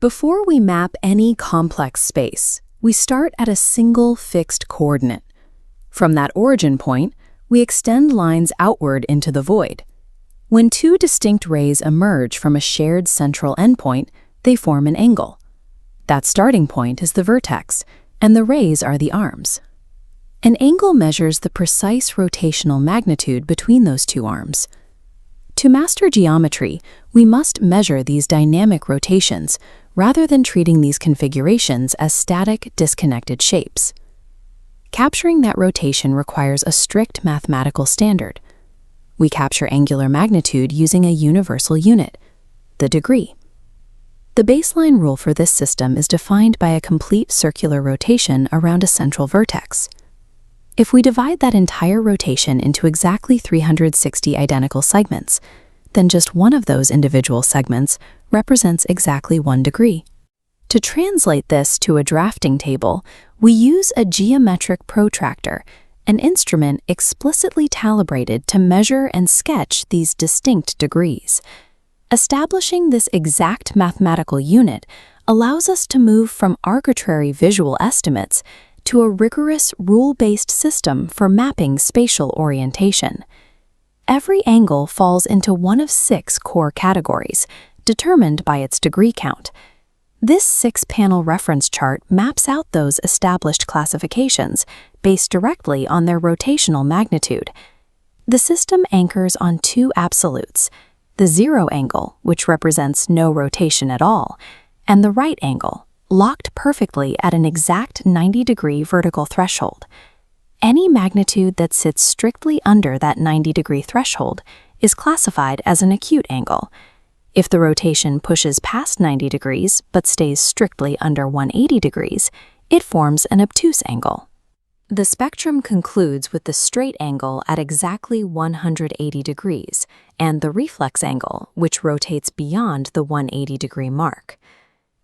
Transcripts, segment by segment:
Before we map any complex space, we start at a single fixed coordinate. From that origin point, we extend lines outward into the void. When two distinct rays emerge from a shared central endpoint, they form an angle. That starting point is the vertex, and the rays are the arms. An angle measures the precise rotational magnitude between those two arms. To master geometry, we must measure these dynamic rotations rather than treating these configurations as static, disconnected shapes. Capturing that rotation requires a strict mathematical standard. We capture angular magnitude using a universal unit, the degree. The baseline rule for this system is defined by a complete circular rotation around a central vertex. If we divide that entire rotation into exactly 360 identical segments, then just one of those individual segments represents exactly 1 degree. To translate this to a drafting table, we use a geometric protractor, an instrument explicitly calibrated to measure and sketch these distinct degrees. Establishing this exact mathematical unit allows us to move from arbitrary visual estimates to a rigorous rule-based system for mapping spatial orientation. Every angle falls into one of 6 core categories, determined by its degree count. This 6-panel reference chart maps out those established classifications based directly on their rotational magnitude. The system anchors on 2 absolutes: the zero angle, which represents no rotation at all, and the right angle, locked perfectly at an exact 90-degree vertical threshold. Any magnitude that sits strictly under that 90-degree threshold is classified as an acute angle. If the rotation pushes past 90 degrees but stays strictly under 180 degrees, it forms an obtuse angle. The spectrum concludes with the straight angle at exactly 180 degrees and the reflex angle, which rotates beyond the 180-degree mark.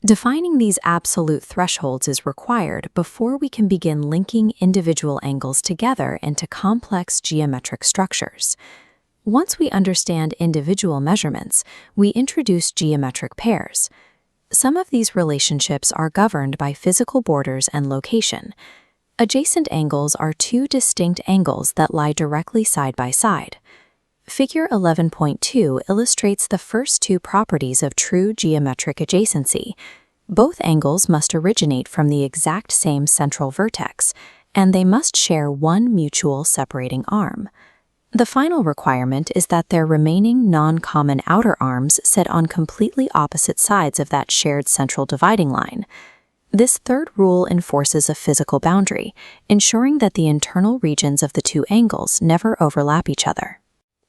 Defining these absolute thresholds is required before we can begin linking individual angles together into complex geometric structures. Once we understand individual measurements, we introduce geometric pairs. Some of these relationships are governed by physical borders and location. Adjacent angles are 2 distinct angles that lie directly side by side. Figure 11.2 illustrates the first 2 properties of true geometric adjacency. Both angles must originate from the exact same central vertex, and they must share one mutual separating arm. The final requirement is that their remaining non-common outer arms sit on completely opposite sides of that shared central dividing line. This third rule enforces a physical boundary, ensuring that the internal regions of the 2 angles never overlap each other.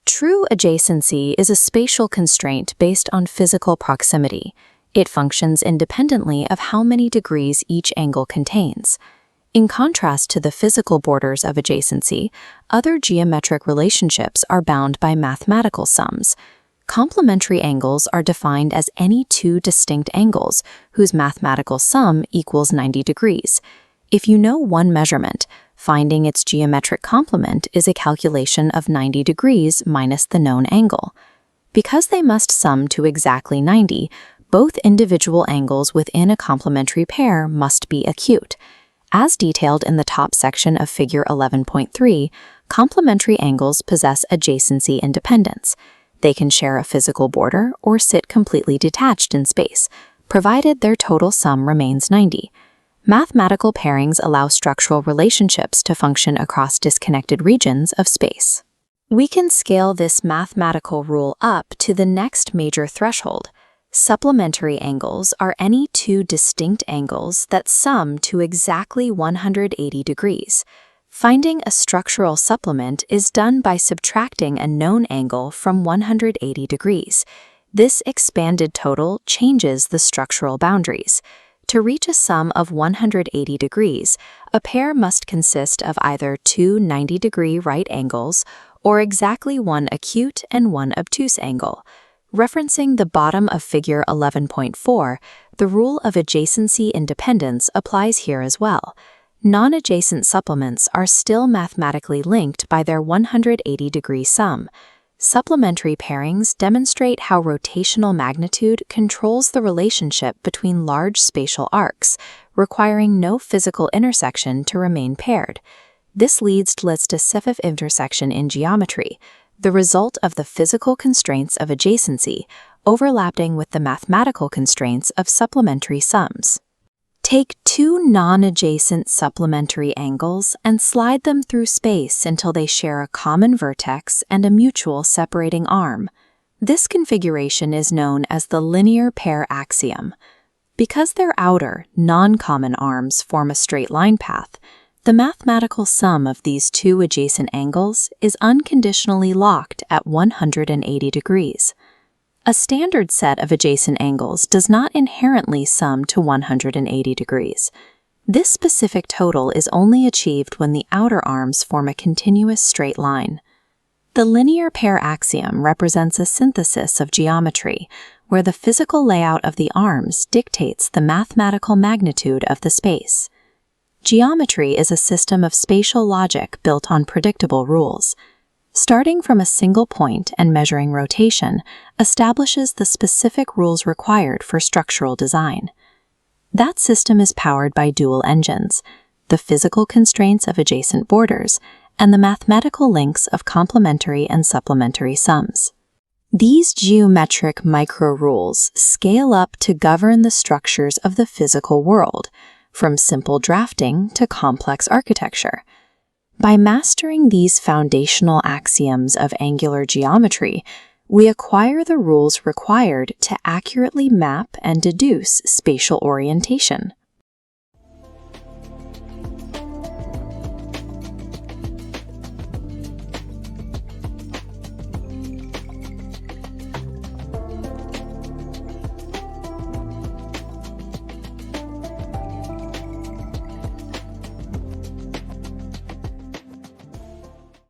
True adjacency is a spatial constraint based on physical proximity. It functions independently of how many degrees each angle contains. In contrast to the physical borders of adjacency, other geometric relationships are bound by mathematical sums. Complementary angles are defined as any 2 distinct angles whose mathematical sum equals 90 degrees. If you know one measurement, finding its geometric complement is a calculation of 90 degrees minus the known angle. Because they must sum to exactly 90, both individual angles within a complementary pair must be acute. As detailed in the top section of Figure 11.3, complementary angles possess adjacency independence. They can share a physical border or sit completely detached in space, provided their total sum remains 90. Mathematical pairings allow structural relationships to function across disconnected regions of space. We can scale this mathematical rule up to the next major threshold. Supplementary angles are any 2 distinct angles that sum to exactly 180 degrees. Finding a structural supplement is done by subtracting a known angle from 180 degrees. This expanded total changes the structural boundaries. To reach a sum of 180 degrees, a pair must consist of either 2 90-degree right angles or exactly 1 acute and 1 obtuse angle. Referencing the bottom of Figure 11.4, the rule of adjacency independence applies here as well. Non-adjacent supplements are still mathematically linked by their 180-degree sum. Supplementary pairings demonstrate how rotational magnitude controls the relationship between large spatial arcs, requiring no physical intersection to remain paired. This leads to specific intersection in geometry, the result of the physical constraints of adjacency, overlapping with the mathematical constraints of supplementary sums. Take two non-adjacent supplementary angles and slide them through space until they share a common vertex and a mutual separating arm. This configuration is known as the linear pair axiom. Because their outer, non-common arms form a straight line path, the mathematical sum of these two adjacent angles is unconditionally locked at 180 degrees. A standard set of adjacent angles does not inherently sum to 180 degrees. This specific total is only achieved when the outer arms form a continuous straight line. The linear pair axiom represents a synthesis of geometry, where the physical layout of the arms dictates the mathematical magnitude of the space. Geometry is a system of spatial logic built on predictable rules. Starting from a single point and measuring rotation establishes the specific rules required for structural design. That system is powered by dual engines, the physical constraints of adjacent borders, and the mathematical links of complementary and supplementary sums. These geometric micro-rules scale up to govern the structures of the physical world, from simple drafting to complex architecture. By mastering these foundational axioms of angular geometry, we acquire the rules required to accurately map and deduce spatial orientation.